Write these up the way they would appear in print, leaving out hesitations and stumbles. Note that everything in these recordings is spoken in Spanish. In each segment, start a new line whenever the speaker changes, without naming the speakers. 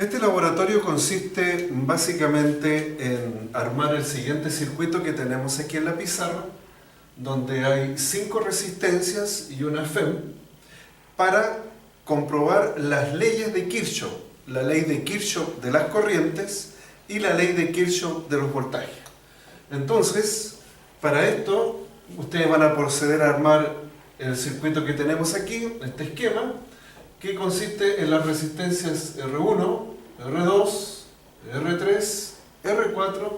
Este laboratorio consiste básicamente en armar el siguiente circuito que tenemos aquí en la pizarra, donde hay 5 resistencias y una FEM, para comprobar las leyes de Kirchhoff, la ley de Kirchhoff de las corrientes y la ley de Kirchhoff de los voltajes. Entonces, para esto, ustedes van a proceder a armar el circuito que tenemos aquí, este esquema, que consiste en las resistencias R1, R2, R3, R4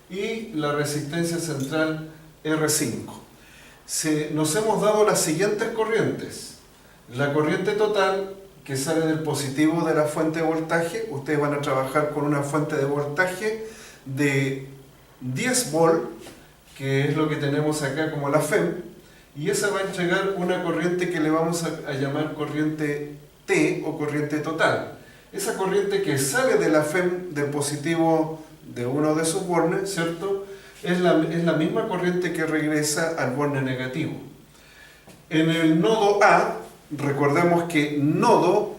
y la resistencia central R5. Nos hemos dado las siguientes corrientes. La corriente total, que sale del positivo de la fuente de voltaje, ustedes van a trabajar con una fuente de voltaje de 10 volt, que es lo que tenemos acá como la FEM, y esa va a entregar una corriente que le vamos a llamar corriente T o corriente total. Esa corriente que sale de la FEM del positivo de uno de sus bornes, ¿cierto? Es la misma corriente que regresa al borne negativo. En el nodo A, recordemos que nodo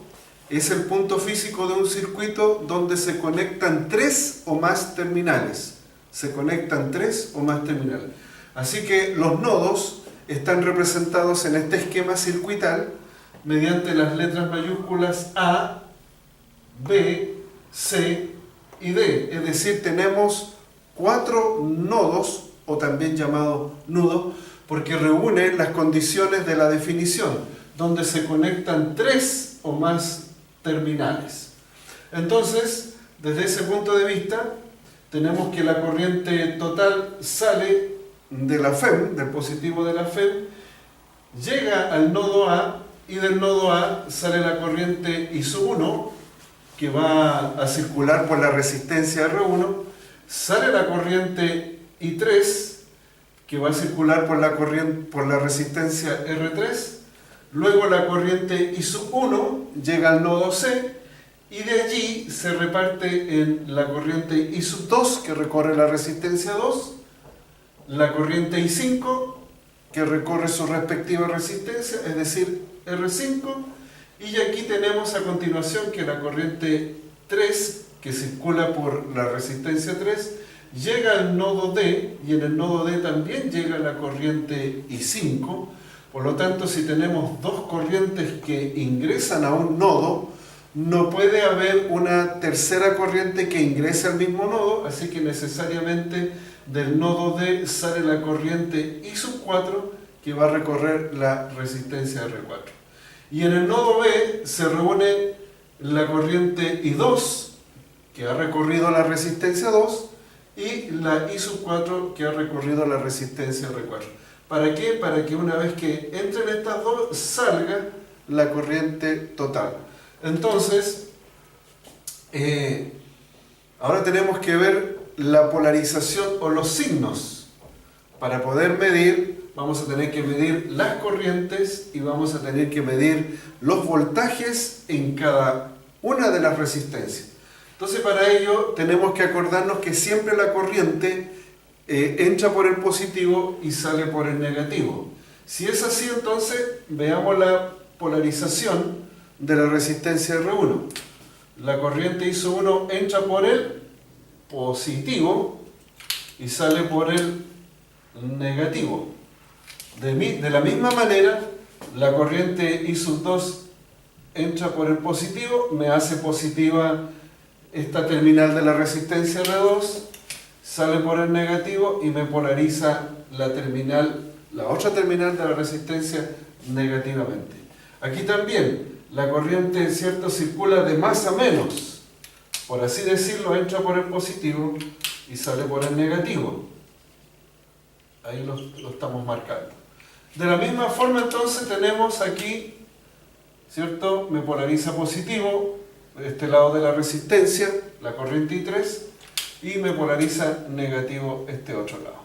es el punto físico de un circuito donde se conectan 3 o más terminales. Se conectan 3 o más terminales. Así que los nodos están representados en este esquema circuital mediante las letras mayúsculas A, B, C y D. Es decir, tenemos 4 nodos, o también llamado nudo, porque reúne las condiciones de la definición, donde se conectan 3 o más terminales. Entonces, desde ese punto de vista, tenemos que la corriente total sale de la FEM, del positivo de la FEM, llega al nodo A, y del nodo A sale la corriente I1, que va a circular por la resistencia R1, sale la corriente I3, que va a circular por la resistencia R3, luego la corriente I1 llega al nodo C, y de allí se reparte en la corriente I2, que recorre la resistencia 2, la corriente I5, que recorre su respectiva resistencia, es decir, R5, y aquí tenemos a continuación que la corriente 3, que circula por la resistencia 3, llega al nodo D, y en el nodo D también llega la corriente I5. Por lo tanto, si tenemos 2 corrientes que ingresan a un nodo, no puede haber una tercera corriente que ingrese al mismo nodo, así que necesariamente del nodo D sale la corriente I4, que va a recorrer la resistencia R4. Y en el nodo B se reúne la corriente I2, que ha recorrido la resistencia 2, y la I4, que ha recorrido la resistencia R4. ¿Para qué? Para que una vez que entren estas dos, salga la corriente total. Entonces, ahora tenemos que ver la polarización o los signos. Para poder medir, vamos a tener que medir las corrientes y vamos a tener que medir los voltajes en cada una de las resistencias. Entonces, para ello tenemos que acordarnos que siempre la corriente entra por el positivo y sale por el negativo. Si es así, entonces veamos la polarización de la resistencia R1. La corriente I1 entra por el positivo y sale por el negativo. De la misma manera, la corriente I2 entra por el positivo, me hace positiva esta terminal de la resistencia R2, sale por el negativo y me polariza la otra terminal de la resistencia negativamente. Aquí también la corriente, ¿cierto?, circula de más a menos, por así decirlo, entra por el positivo y sale por el negativo. Ahí lo estamos marcando. De la misma forma, entonces, tenemos aquí, ¿cierto?, me polariza positivo este lado de la resistencia, la corriente I3, y me polariza negativo este otro lado.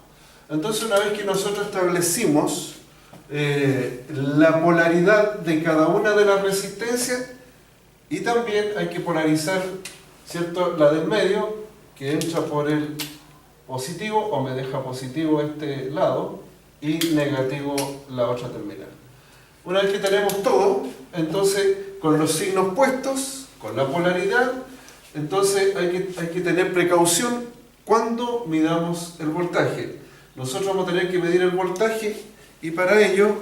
Entonces, una vez que nosotros establecimos la polaridad de cada una de las resistencias, y también hay que polarizar, ¿cierto?, la del medio, que entra por el positivo o me deja positivo este lado y negativo la otra terminal. Una vez que tenemos todo, entonces con los signos puestos, con la polaridad, Entonces hay que tener precaución cuando midamos el voltaje. Nosotros vamos a tener que medir el voltaje y para ello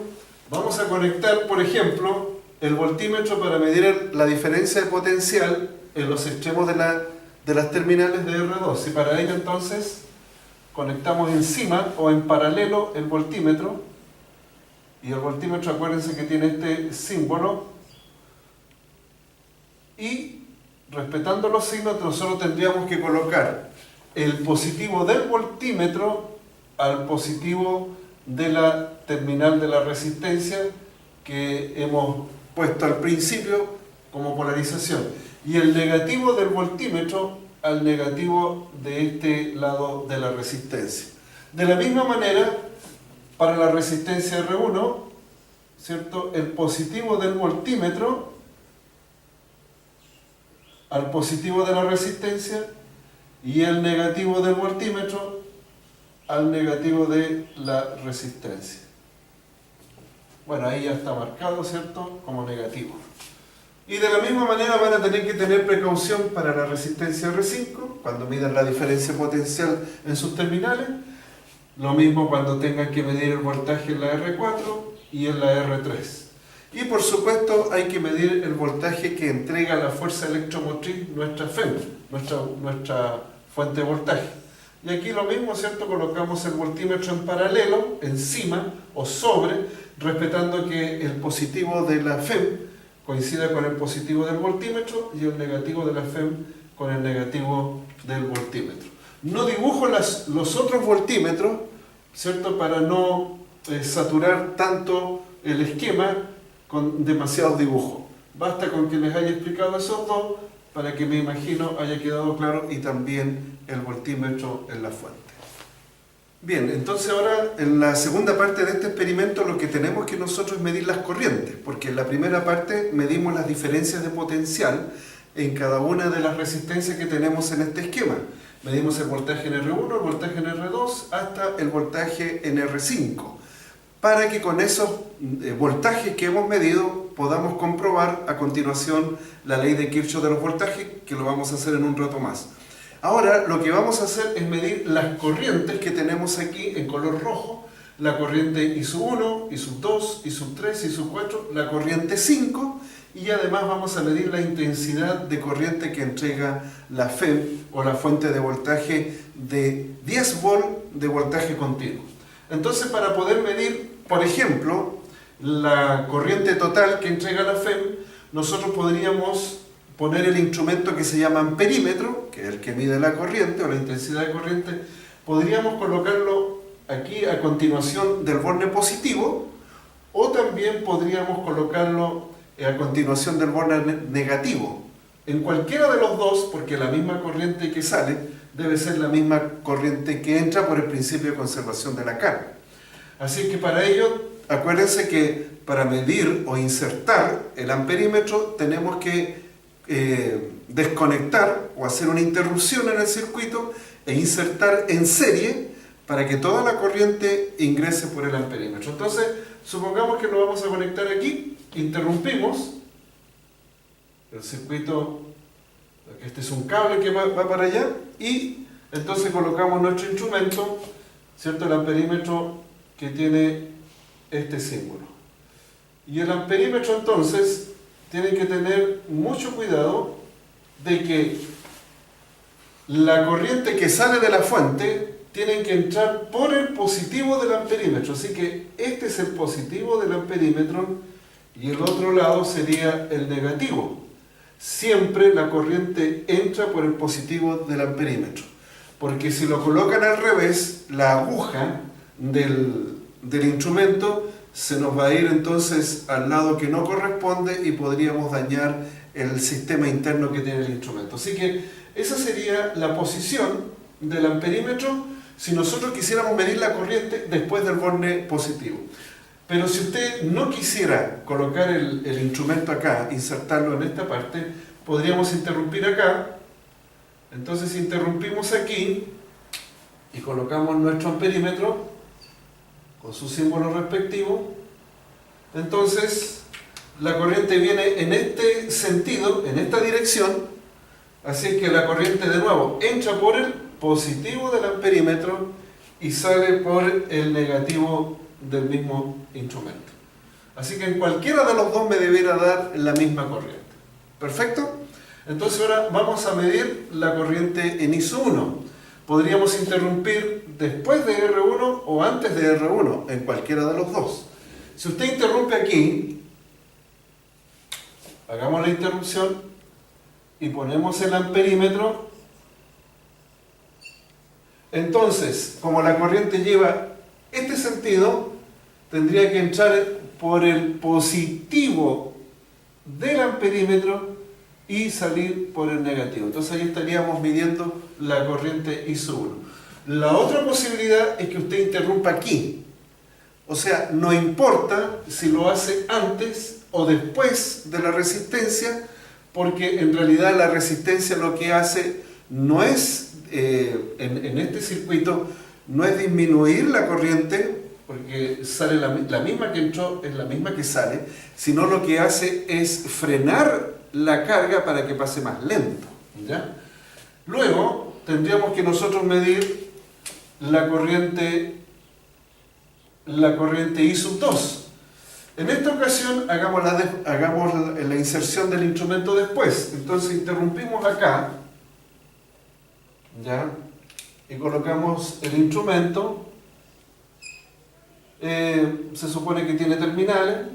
vamos a conectar, por ejemplo, el voltímetro para medir la diferencia de potencial en los extremos de las terminales de R2. Y para ello entonces conectamos encima o en paralelo el voltímetro. Y el voltímetro, acuérdense que tiene este símbolo. Y respetando los signos, nosotros tendríamos que colocar el positivo del voltímetro al positivo de la terminal de la resistencia que hemos puesto al principio como polarización. Y el negativo del voltímetro al negativo de este lado de la resistencia. De la misma manera, para la resistencia R1, ¿cierto? El positivo del voltímetro al positivo de la resistencia y el negativo del voltímetro al negativo de la resistencia. Bueno, ahí ya está marcado, ¿cierto? Como negativo. Y de la misma manera van a tener que tener precaución para la resistencia R5, cuando midan la diferencia potencial en sus terminales. Lo mismo cuando tengan que medir el voltaje en la R4 y en la R3. Y por supuesto hay que medir el voltaje que entrega la fuerza electromotriz, nuestra FEM, nuestra fuente de voltaje. Y aquí lo mismo, ¿cierto? Colocamos el voltímetro en paralelo, encima o sobre, respetando que el positivo de la FEM coincida con el positivo del voltímetro y el negativo de la FEM con el negativo del voltímetro. No dibujo los otros voltímetros, ¿cierto? Para no saturar tanto el esquema con demasiado dibujo. Basta con que les haya explicado esos dos para que me imagino haya quedado claro y también el voltímetro en la fuente. Bien, entonces ahora en la segunda parte de este experimento lo que tenemos que nosotros es medir las corrientes, porque en la primera parte medimos las diferencias de potencial en cada una de las resistencias que tenemos en este esquema. Medimos el voltaje en R1, el voltaje en R2, hasta el voltaje en R5, para que con esos voltajes que hemos medido podamos comprobar a continuación la ley de Kirchhoff de los voltajes, que lo vamos a hacer en un rato más. Ahora lo que vamos a hacer es medir las corrientes que tenemos aquí en color rojo, la corriente I sub 1, I sub 2, I sub 3, I sub 4, la corriente 5, y además vamos a medir la intensidad de corriente que entrega la FEM o la fuente de voltaje de 10 volt de voltaje continuo. Entonces, para poder medir, por ejemplo, la corriente total que entrega la FEM, nosotros podríamos poner el instrumento que se llama amperímetro, que es el que mide la corriente o la intensidad de corriente, podríamos colocarlo aquí a continuación del borne positivo, o también podríamos colocarlo a continuación del borne negativo. En cualquiera de los dos, porque la misma corriente que sale debe ser la misma corriente que entra por el principio de conservación de la carga. Así que para ello, acuérdense que para medir o insertar el amperímetro tenemos que desconectar o hacer una interrupción en el circuito e insertar en serie para que toda la corriente ingrese por el amperímetro. Entonces, supongamos que lo vamos a conectar aquí, interrumpimos el circuito, este es un cable que va para allá, y entonces colocamos nuestro instrumento, ¿cierto? El amperímetro que tiene este símbolo. Y el amperímetro entonces tiene que tener mucho cuidado de que la corriente que sale de la fuente tiene que entrar por el positivo del amperímetro. Así que este es el positivo del amperímetro y el otro lado sería el negativo. Siempre la corriente entra por el positivo del amperímetro. Porque si lo colocan al revés, la aguja del instrumento se nos va a ir entonces al lado que no corresponde y podríamos dañar el sistema interno que tiene el instrumento. Así que esa sería la posición del amperímetro si nosotros quisiéramos medir la corriente después del borne positivo. Pero si usted no quisiera colocar el instrumento acá, insertarlo en esta parte, podríamos interrumpir acá. Entonces interrumpimos aquí y colocamos nuestro amperímetro con su símbolo respectivo. Entonces la corriente viene en este sentido, en esta dirección, Así que la corriente de nuevo entra por el positivo del amperímetro y sale por el negativo del mismo instrumento. Así que en cualquiera de los dos me debiera dar la misma corriente. ¿Perfecto? Entonces ahora vamos a medir la corriente en ISO1. Podríamos interrumpir después de R1 o antes de R1, en cualquiera de los dos. Si usted interrumpe aquí, hagamos la interrupción y ponemos el amperímetro. Entonces, como la corriente lleva este sentido, tendría que entrar por el positivo del amperímetro y salir por el negativo. Entonces ahí estaríamos midiendo la corriente ISO1. La otra posibilidad es que usted interrumpa aquí. O sea, no importa si lo hace antes o después de la resistencia, porque en realidad la resistencia lo que hace no es, en este circuito, no es disminuir la corriente, porque sale la misma que entró, es la misma que sale, sino lo que hace es frenar la carga para que pase más lento, ¿ya? Luego tendríamos que nosotros medir la corriente I sub 2. En esta ocasión hagamos la inserción del instrumento después. Entonces interrumpimos acá, ¿ya? Y colocamos el instrumento. Se supone que tiene terminales.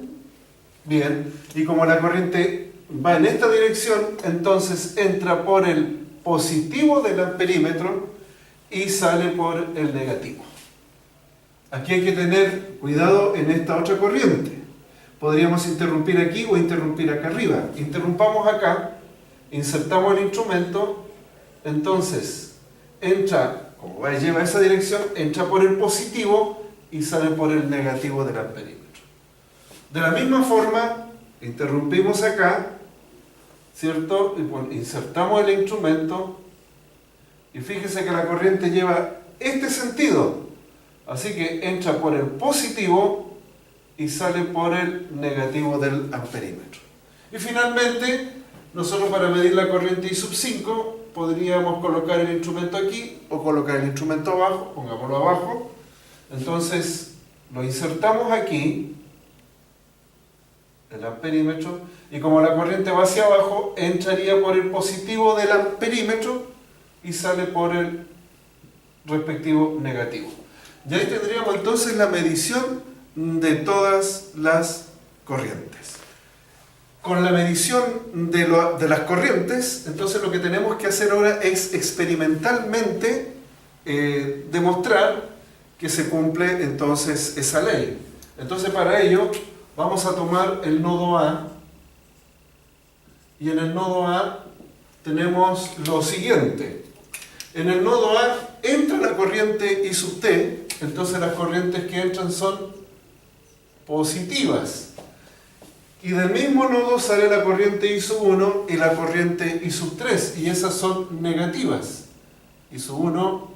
Bien, y como la corriente va en esta dirección, entonces entra por el positivo del amperímetro y sale por el negativo. Aquí hay que tener cuidado en esta otra corriente. Podríamos interrumpir aquí o interrumpir acá arriba. Interrumpamos acá, insertamos el instrumento, entonces entra, como lleva esa dirección, entra por el positivo y sale por el negativo del amperímetro. De la misma forma, interrumpimos acá, ¿cierto? Y insertamos el instrumento y fíjese que la corriente lleva este sentido. Así que entra por el positivo y sale por el negativo del amperímetro. Y finalmente, nosotros para medir la corriente I sub 5 podríamos colocar el instrumento aquí o colocar el instrumento abajo, pongámoslo abajo. Entonces lo insertamos aquí, el amperímetro, y como la corriente va hacia abajo, entraría por el positivo del amperímetro y sale por el respectivo negativo. Y ahí tendríamos entonces la medición de todas las corrientes. Con la medición de las corrientes, entonces lo que tenemos que hacer ahora es experimentalmente demostrar que se cumple entonces esa ley. Entonces para ello vamos a tomar el nodo A, y en el nodo A tenemos lo siguiente. En el nodo A entra la corriente I sub T, entonces las corrientes que entran son positivas. Y del mismo nodo sale la corriente I sub 1 y la corriente I sub 3, y esas son negativas. I sub 1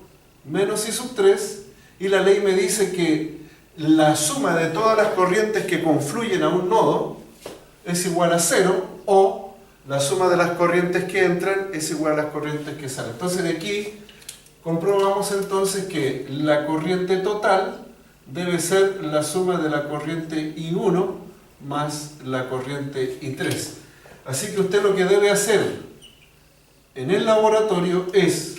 menos I sub 3, y la ley me dice que la suma de todas las corrientes que confluyen a un nodo es igual a 0, o la suma de las corrientes que entran es igual a las corrientes que salen. Entonces de aquí comprobamos entonces que la corriente total debe ser la suma de la corriente I1 más la corriente I3. Así que usted lo que debe hacer en el laboratorio es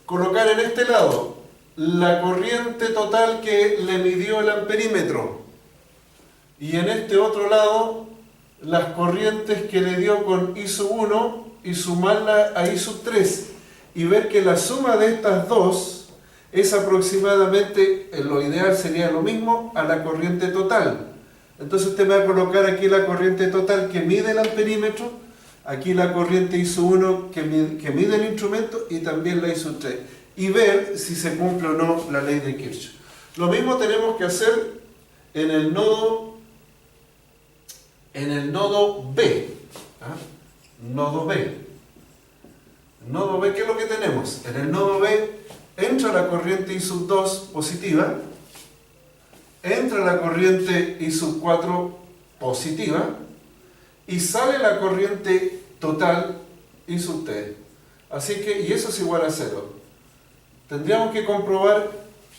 colocar en este lado la corriente total que le midió el amperímetro y en este otro lado las corrientes que le dio con I sub 1 y sumarla a I sub 3 y ver que la suma de estas dos es aproximadamente, lo ideal sería lo mismo, a la corriente total. Entonces usted va a colocar aquí la corriente total que mide el amperímetro, aquí la corriente I sub 1 que mide el instrumento y también la I sub 3, y ver si se cumple o no la ley de Kirchhoff. Lo mismo tenemos que hacer en el nodo B. Nodo B. Nodo B, ¿qué es lo que tenemos? En el nodo B entra la corriente I sub 2 positiva, entra la corriente I sub 4 positiva y sale la corriente total I sub t. Así que, y eso es igual a 0. Tendríamos que comprobar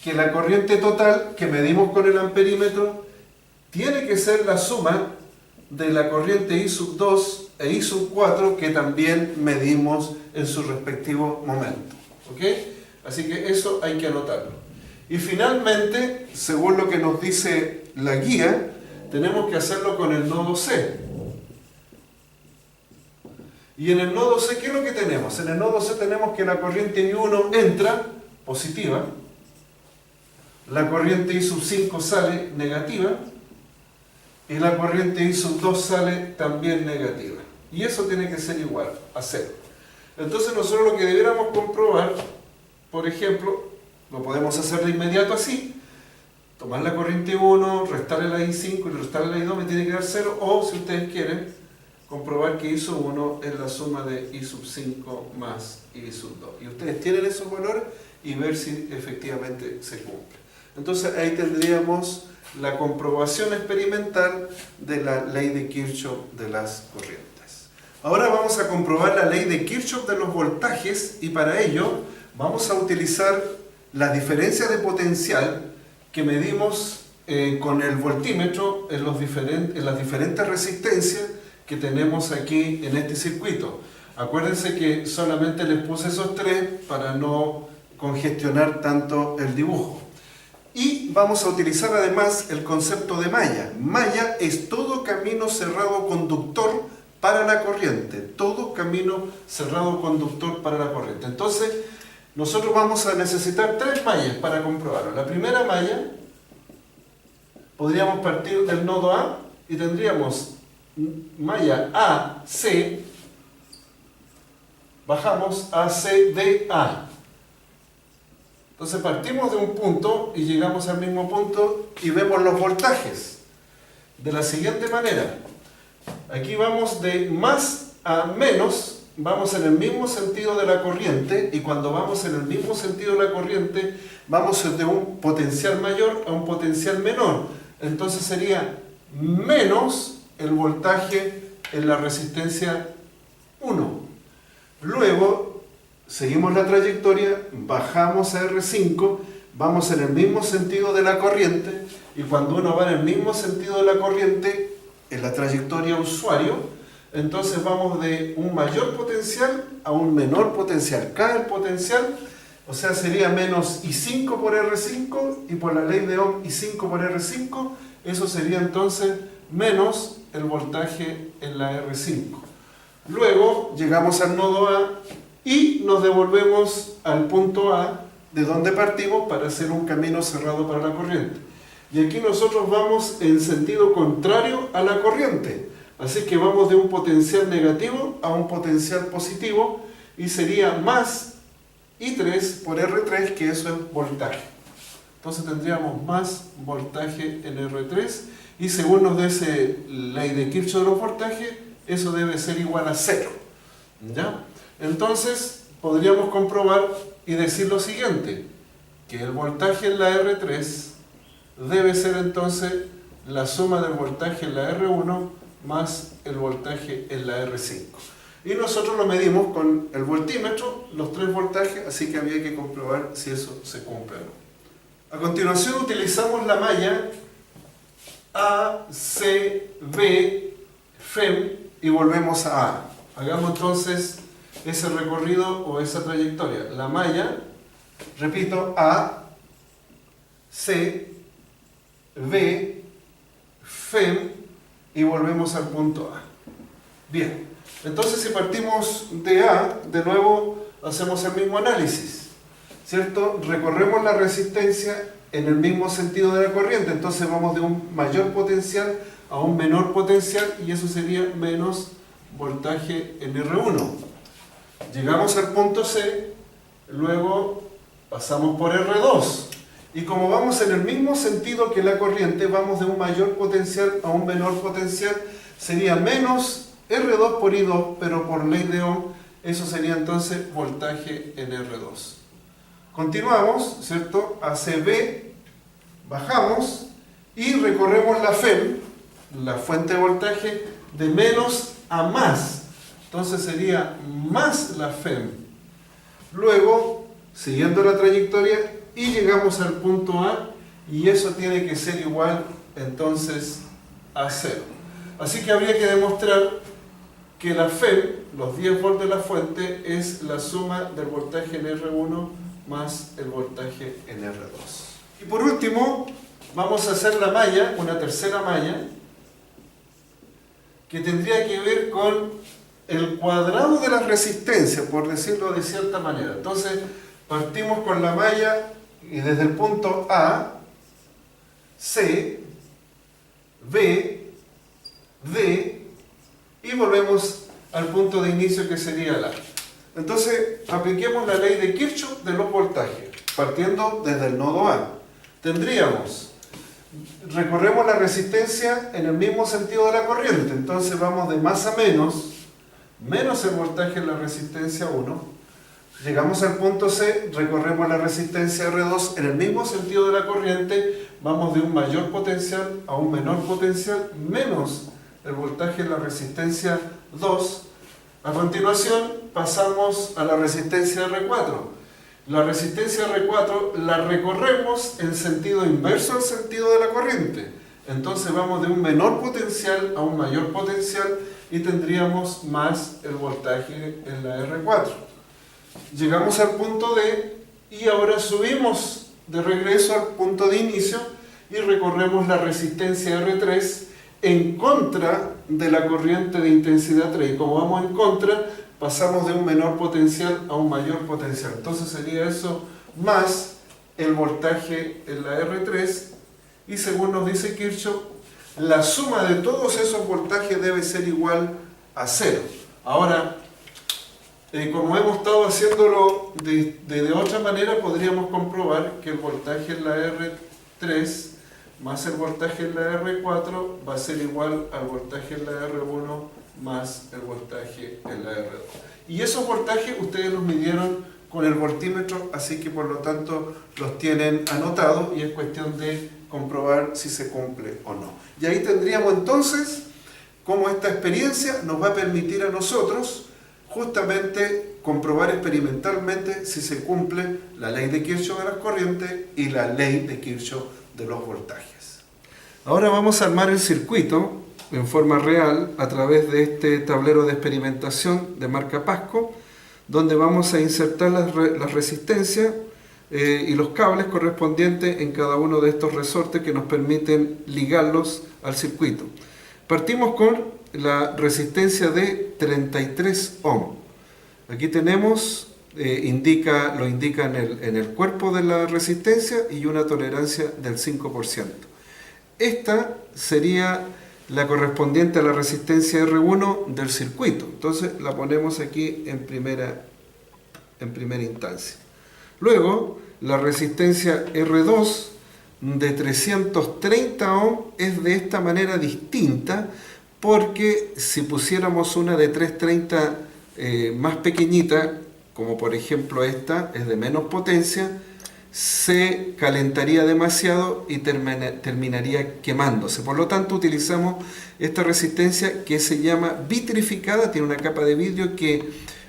que la corriente total que medimos con el amperímetro tiene que ser la suma de la corriente I sub 2 e I sub 4 que también medimos en su respectivo momento. ¿Ok? Así que eso hay que anotarlo. Y finalmente, según lo que nos dice la guía, tenemos que hacerlo con el nodo C. Y en el nodo C, ¿qué es lo que tenemos? En el nodo C tenemos que la corriente I1 entra positiva, la corriente I sub 5 sale negativa, y la corriente I sub 2 sale también negativa. Y eso tiene que ser igual a 0. Entonces nosotros lo que debiéramos comprobar, por ejemplo, lo podemos hacer de inmediato así, tomar la corriente 1, restarle la I5 y restarle la I2 me tiene que dar 0, o si ustedes quieren, comprobar que I sub 1 es la suma de I sub 5 más I sub 2. Y ustedes tienen esos valores y ver si efectivamente se cumple. Entonces ahí tendríamos la comprobación experimental de la ley de Kirchhoff de las corrientes. Ahora vamos a comprobar la ley de Kirchhoff de los voltajes y para ello vamos a utilizar la diferencia de potencial que medimos con el voltímetro en las diferentes resistencias que tenemos aquí en este circuito. Acuérdense que solamente les puse esos tres para no congestionar tanto el dibujo. Y vamos a utilizar además el concepto de malla. Malla es todo camino cerrado conductor para la corriente. Todo camino cerrado conductor para la corriente. Entonces, nosotros vamos a necesitar tres mallas para comprobarlo. La primera malla, podríamos partir del nodo A y tendríamos malla AC, bajamos ACDA. Entonces partimos de un punto y llegamos al mismo punto y vemos los voltajes de la siguiente manera. Aquí vamos de más a menos, vamos en el mismo sentido de la corriente, y cuando vamos en el mismo sentido de la corriente vamos de un potencial mayor a un potencial menor. Entonces sería menos el voltaje en la resistencia 1. Luego seguimos la trayectoria, bajamos a R5, vamos en el mismo sentido de la corriente, y cuando uno va en el mismo sentido de la corriente, en la trayectoria usuario, entonces vamos de un mayor potencial a un menor potencial. Cae el potencial, o sea, sería menos I5 por R5, y por la ley de Ohm I5 por R5, eso sería entonces menos el voltaje en la R5. Luego llegamos al nodo A y nos devolvemos al punto A de donde partimos para hacer un camino cerrado para la corriente. Y aquí nosotros vamos en sentido contrario a la corriente. Así que vamos de un potencial negativo a un potencial positivo y sería más I3 por R3, que eso es voltaje. Entonces tendríamos más voltaje en R3 y según nos dice la ley de Kirchhoff de los voltajes, eso debe ser igual a 0. ¿Ya? Entonces podríamos comprobar y decir lo siguiente, que el voltaje en la R3 debe ser entonces la suma del voltaje en la R1 más el voltaje en la R5. Y nosotros lo medimos con el voltímetro, los tres voltajes, así que había que comprobar si eso se cumple o no. A continuación utilizamos la malla A, C, B, FEM y volvemos a A. Hagamos entonces ese recorrido o esa trayectoria. La malla, repito, A, C, B, FEM y volvemos al punto A. Bien, entonces si partimos de A, de nuevo hacemos el mismo análisis, ¿cierto? Recorremos la resistencia en el mismo sentido de la corriente, entonces vamos de un mayor potencial a un menor potencial y eso sería menos voltaje en R1. Llegamos al punto C, luego pasamos por R2 y como vamos en el mismo sentido que la corriente, vamos de un mayor potencial a un menor potencial, sería menos R2 por I2, pero por ley de Ohm, eso sería entonces voltaje en R2. Continuamos, ¿cierto? A CB, bajamos y recorremos la FEM, la fuente de voltaje, de menos a más. entonces sería más la FEM. Luego, siguiendo la trayectoria, y llegamos al punto A, y eso tiene que ser igual entonces a 0. Así que habría que demostrar que la FEM, los 10 volts de la fuente, es la suma del voltaje en R1 más el voltaje en R2. Y por último, vamos a hacer la malla, una tercera malla, que tendría que ver con el cuadrado de la resistencia, por decirlo de cierta manera. Entonces, partimos con la malla y desde el punto A, C, B, D, y volvemos al punto de inicio que sería el A. Entonces, apliquemos la ley de Kirchhoff de los voltajes, partiendo desde el nodo A. Tendríamos, recorremos la resistencia en el mismo sentido de la corriente, entonces vamos de más a menos el voltaje en la resistencia 1, llegamos al punto C, recorremos la resistencia R2 en el mismo sentido de la corriente, vamos de un mayor potencial a un menor potencial, menos el voltaje en la resistencia 2. A continuación pasamos a la resistencia R4. La resistencia R4 la recorremos en sentido inverso al sentido de la corriente. Entonces vamos de un menor potencial a un mayor potencial y tendríamos más el voltaje en la R4. Llegamos al punto D y ahora subimos de regreso al punto de inicio y recorremos la resistencia R3 en contra de la corriente de intensidad 3. Y como vamos en contra, pasamos de un menor potencial a un mayor potencial. Entonces sería eso más el voltaje en la R3 y según nos dice Kirchhoff, la suma de todos esos voltajes debe ser igual a 0. Ahora, como hemos estado haciéndolo de otra manera, podríamos comprobar que el voltaje en la R3 más el voltaje en la R4 va a ser igual al voltaje en la R1 más el voltaje en la R2. Y esos voltajes ustedes los midieron con el voltímetro, así que por lo tanto los tienen anotados y es cuestión de comprobar si se cumple o no. Y ahí tendríamos entonces cómo esta experiencia nos va a permitir a nosotros justamente comprobar experimentalmente si se cumple la ley de Kirchhoff de las corrientes y la ley de Kirchhoff de los voltajes. Ahora vamos a armar el circuito en forma real a través de este tablero de experimentación de marca Pasco, donde vamos a insertar las resistencias y los cables correspondientes en cada uno de estos resortes que nos permiten ligarlos al circuito. Partimos con la resistencia de 33 ohm. Aquí tenemos, lo indica en el cuerpo de la resistencia y una tolerancia del 5%. Esta sería la correspondiente a la resistencia R1 del circuito. Entonces la ponemos aquí en primera instancia. Luego, la resistencia R2 de 330 ohm es de esta manera distinta, porque si pusiéramos una de 330 más pequeñita, como por ejemplo esta, es de menos potencia, se calentaría demasiado y terminaría quemándose. Por lo tanto, utilizamos esta resistencia que se llama vitrificada, tiene una capa de vidrio que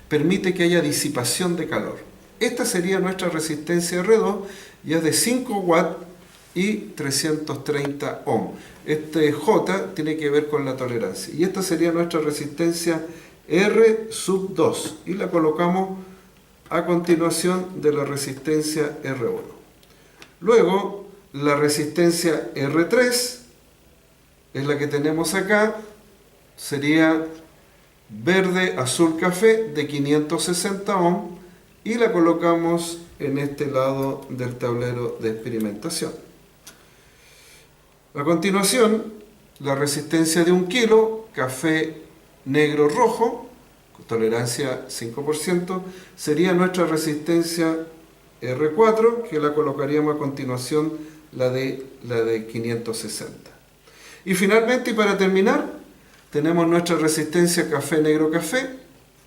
permite que haya disipación de calor. Esta sería nuestra resistencia R2 y es de 5 watts y 330 ohm. Este J tiene que ver con la tolerancia. Y esta sería nuestra resistencia R sub 2 y la colocamos a continuación de la resistencia R1. Luego, la resistencia R3 es la que tenemos acá, sería verde, azul, café de 560 ohm y la colocamos en este lado del tablero de experimentación. A continuación, la resistencia de 1 kilo, café negro rojo, tolerancia 5%, sería nuestra resistencia R4, que la colocaríamos a continuación la de 560. Y finalmente, y para terminar, tenemos nuestra resistencia café negro café,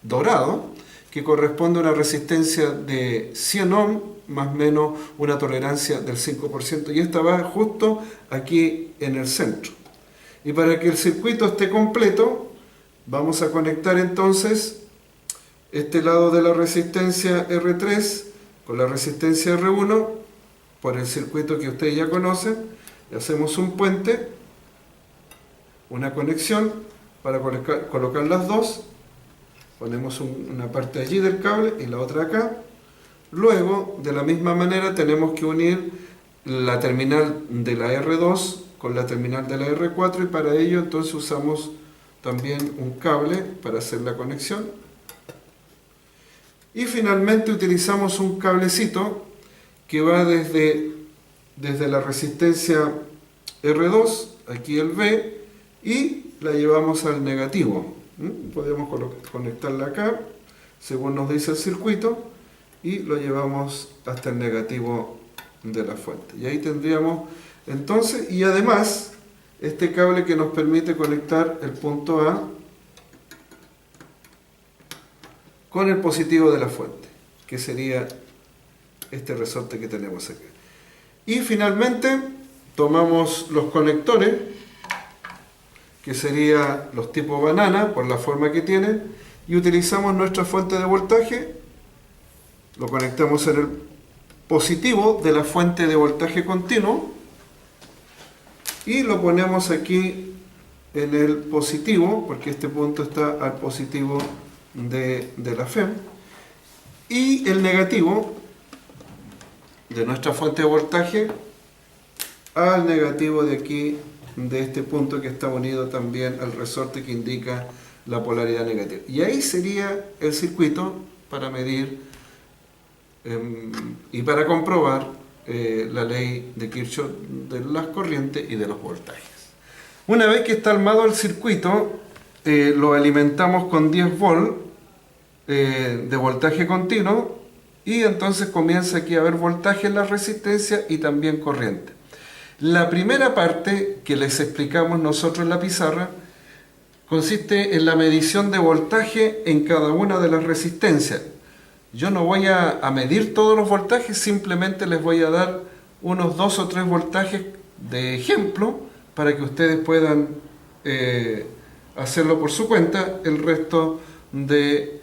dorado, que corresponde a una resistencia de 100 ohm, más o menos una tolerancia del 5%, y esta va justo aquí en el centro. Y para que el circuito esté completo, Vamos a conectar entonces este lado de la resistencia R3 con la resistencia R1 por el circuito que ustedes ya conocen. Y hacemos un puente, una conexión para colocar las dos. Ponemos una parte allí del cable y la otra acá. Luego, de la misma manera, tenemos que unir la terminal de la R2 con la terminal de la R4 y para ello entonces usamos también un cable para hacer la conexión. Y finalmente utilizamos un cablecito que va desde la resistencia R2, aquí el V, y la llevamos al negativo. Podemos conectarla acá, según nos dice el circuito, y lo llevamos hasta el negativo de la fuente. Y ahí tendríamos entonces, y además, este cable que nos permite conectar el punto A con el positivo de la fuente, que sería este resorte que tenemos aquí. Y finalmente tomamos los conectores, que serían los tipo banana, por la forma que tienen, y utilizamos nuestra fuente de voltaje, lo conectamos en el positivo de la fuente de voltaje continuo, y lo ponemos aquí en el positivo, porque este punto está al positivo de la FEM, y el negativo de nuestra fuente de voltaje al negativo de aquí, de este punto que está unido también al resorte que indica la polaridad negativa. Y ahí sería el circuito para medir y para comprobar la ley de Kirchhoff de las corrientes y de los voltajes. Una vez que está armado el circuito, lo alimentamos con 10 volts de voltaje continuo y entonces comienza aquí a haber voltaje en la resistencia y también corriente. La primera parte que les explicamos nosotros en la pizarra consiste en la medición de voltaje en cada una de las resistencias. Yo no voy a medir todos los voltajes, simplemente les voy a dar unos 2 o 3 voltajes de ejemplo para que ustedes puedan hacerlo por su cuenta el resto de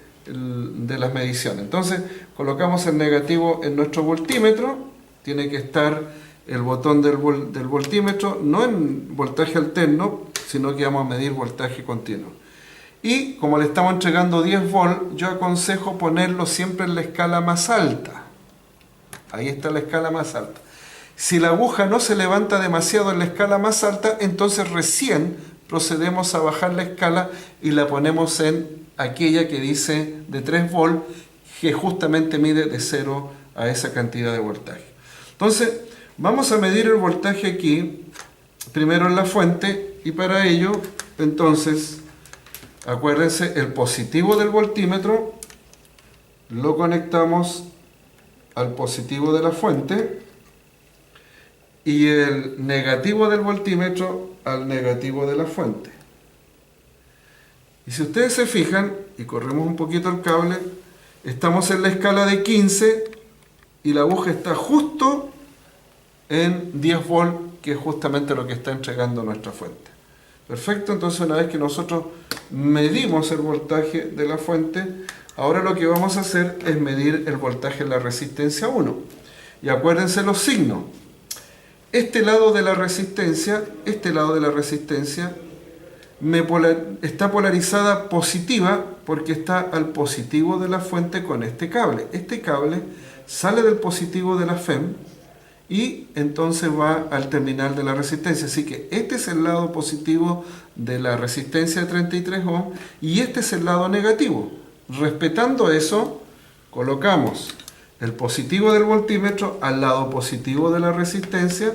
las mediciones. Entonces colocamos el negativo en nuestro voltímetro, tiene que estar el botón del voltímetro no en voltaje alterno, sino que vamos a medir voltaje continuo. Y como le estamos entregando 10 volts, yo aconsejo ponerlo siempre en la escala más alta. Ahí está la escala más alta. Si la aguja no se levanta demasiado en la escala más alta, entonces recién procedemos a bajar la escala y la ponemos en aquella que dice de 3 volts, que justamente mide de 0 a esa cantidad de voltaje. Entonces, vamos a medir el voltaje aquí, primero en la fuente, y para ello, entonces, acuérdense, el positivo del voltímetro lo conectamos al positivo de la fuente y el negativo del voltímetro al negativo de la fuente. Y si ustedes se fijan, y corremos un poquito el cable, estamos en la escala de 15 y la aguja está justo en 10 volts, que es justamente lo que está entregando nuestra fuente. Perfecto, entonces una vez que nosotros medimos el voltaje de la fuente, ahora lo que vamos a hacer es medir el voltaje en la resistencia 1. Y acuérdense los signos. Este lado de la resistencia está polarizada positiva porque está al positivo de la fuente con este cable. Este cable sale del positivo de la FEM y entonces va al terminal de la resistencia. Así que este es el lado positivo de la resistencia de 33 ohms y este es el lado negativo. Respetando eso, colocamos el positivo del voltímetro al lado positivo de la resistencia,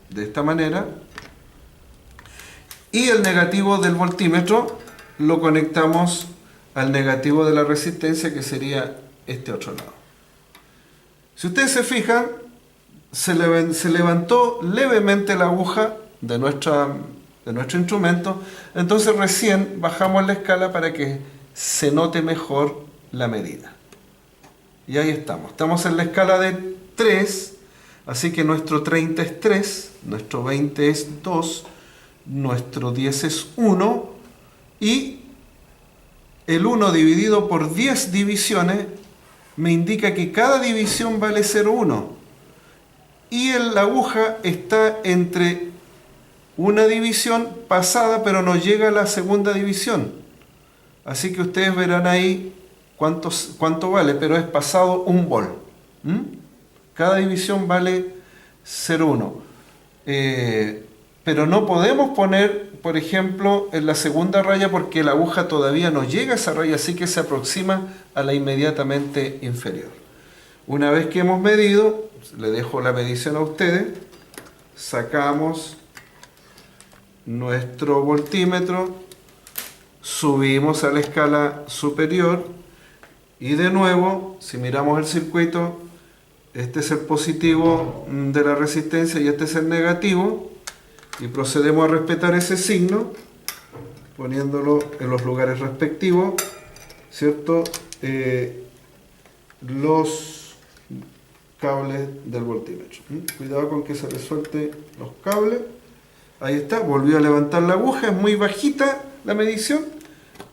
de esta manera, y el negativo del voltímetro lo conectamos al negativo de la resistencia, que sería este otro lado. Si ustedes se fijan, se levantó levemente la aguja de nuestro instrumento, entonces recién bajamos la escala para que se note mejor la medida. Y ahí estamos en la escala de 3, así que nuestro 30 es 3, nuestro 20 es 2, nuestro 10 es 1 y el 1 dividido por 10 divisiones me indica que cada división vale 0,1. Y la aguja está entre una división pasada, pero no llega a la segunda división. Así que ustedes verán ahí cuánto vale, pero es pasado un vol. Cada división vale 0,1. Pero no podemos poner, por ejemplo, en la segunda raya porque la aguja todavía no llega a esa raya, así que se aproxima a la inmediatamente inferior. Una vez que hemos medido, le dejo la medición a ustedes, sacamos nuestro voltímetro, subimos a la escala superior y de nuevo, si miramos el circuito, este es el positivo de la resistencia y este es el negativo, y procedemos a respetar ese signo poniéndolo en los lugares respectivos, ¿cierto? Los cables del voltímetro. Cuidado con que se le suelte los cables. Ahí está, volvió a levantar la aguja, es muy bajita la medición,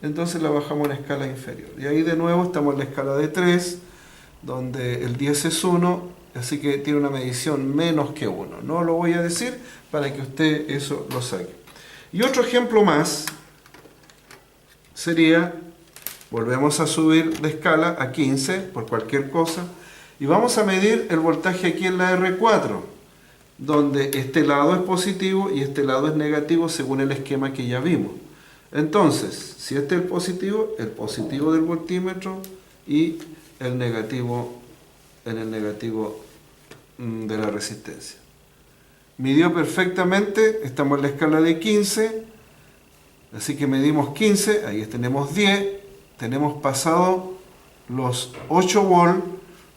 entonces la bajamos a la escala inferior. Y ahí de nuevo estamos en la escala de 3, donde el 10 es 1, así que tiene una medición menos que 1. No lo voy a decir para que usted eso lo saque. Y otro ejemplo más sería, volvemos a subir de escala a 15 por cualquier cosa, y vamos a medir el voltaje aquí en la R4, donde este lado es positivo y este lado es negativo según el esquema que ya vimos. Entonces, si este es el positivo del voltímetro y el negativo en el negativo de la resistencia. Midió perfectamente, estamos en la escala de 15, así que medimos 15, ahí tenemos 10, tenemos pasado los 8 volt,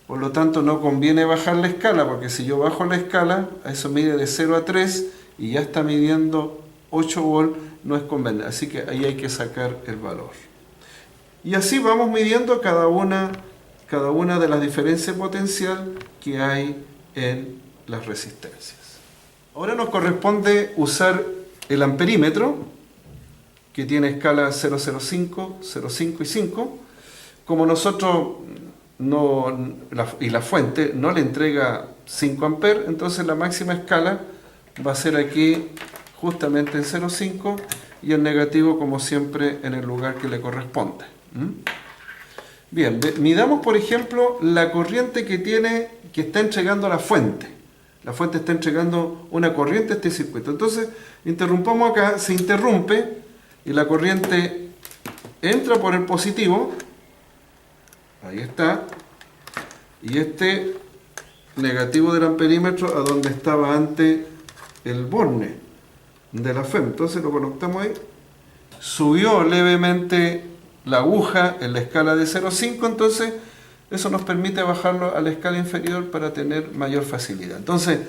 por lo tanto no conviene bajar la escala, porque si yo bajo la escala, eso mide de 0 a 3 y ya está midiendo 8 volt, no es conveniente, así que ahí hay que sacar el valor. Y así vamos midiendo cada una de las diferencias potencial que hay en las resistencias. Ahora nos corresponde usar el amperímetro, que tiene escala 0,05, 0,5 y 5. Como nosotros y la fuente no le entrega 5 amperes, entonces la máxima escala va a ser aquí justamente en 0,5 y el negativo, como siempre, en el lugar que le corresponde. Bien, midamos por ejemplo la corriente que está entregando la fuente. La fuente está entregando una corriente a este circuito. Entonces, interrumpamos acá, se interrumpe y la corriente entra por el positivo. Ahí está. Y este negativo del amperímetro a donde estaba antes el borne de la FEM. Entonces lo conectamos ahí. Subió levemente la aguja en la escala de 0,5, entonces eso nos permite bajarlo a la escala inferior para tener mayor facilidad. Entonces,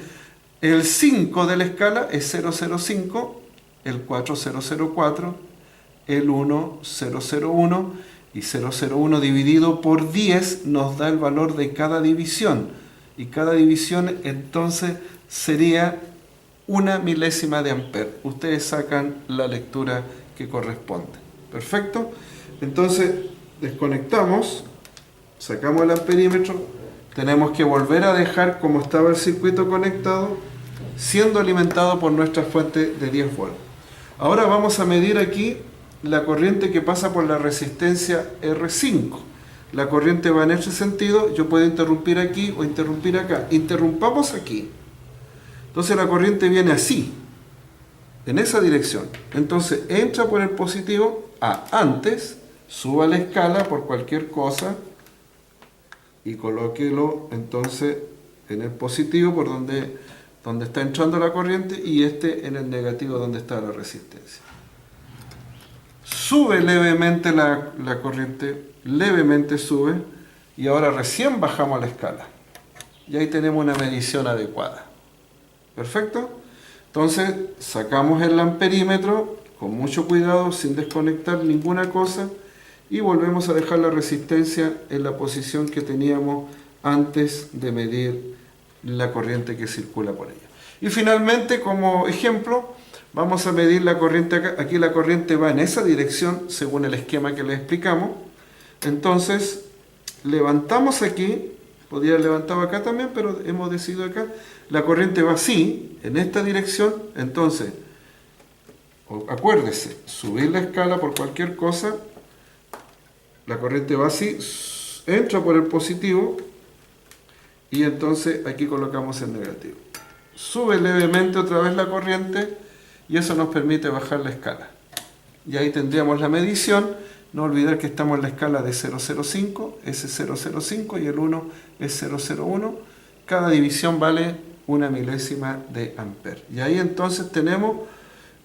el 5 de la escala es 0,05, el 4, 0,04, el 1, 0,01 y 0,01 dividido por 10 nos da el valor de cada división. Y cada división entonces sería 1 milésima de ampere. Ustedes sacan la lectura que corresponde. ¿Perfecto? Entonces, desconectamos, sacamos el amperímetro, tenemos que volver a dejar como estaba el circuito conectado, siendo alimentado por nuestra fuente de 10 volts. Ahora vamos a medir aquí la corriente que pasa por la resistencia R5. La corriente va en ese sentido, yo puedo interrumpir aquí o interrumpir acá. Interrumpamos aquí. Entonces la corriente viene así, en esa dirección. Entonces entra por el positivo antes, suba la escala por cualquier cosa y colóquelo entonces en el positivo por donde está entrando la corriente y este en el negativo donde está la resistencia. Sube levemente la corriente, levemente sube y ahora recién bajamos la escala. Y ahí tenemos una medición adecuada. ¿Perfecto? Entonces sacamos el amperímetro con mucho cuidado, sin desconectar ninguna cosa, y volvemos a dejar la resistencia en la posición que teníamos antes de medir la corriente que circula por ella. Y finalmente, como ejemplo, Vamos a medir la corriente acá. Aquí la corriente va en esa dirección según el esquema que les explicamos. Entonces, levantamos aquí, podría haber levantado acá también, pero hemos decidido acá. La corriente va así, en esta dirección. Entonces, acuérdese, subir la escala por cualquier cosa, la corriente va así, entra por el positivo y entonces aquí colocamos el negativo. Sube levemente otra vez la corriente y eso nos permite bajar la escala. Y ahí tendríamos la medición. No olvidar que estamos en la escala de 0,05, ese 0,05 y el 1 es 0,01. Cada división vale 1 milésima de ampere. Y ahí entonces tenemos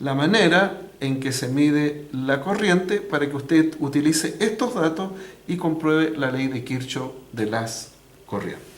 la manera en que se mide la corriente para que usted utilice estos datos y compruebe la ley de Kirchhoff de las corrientes.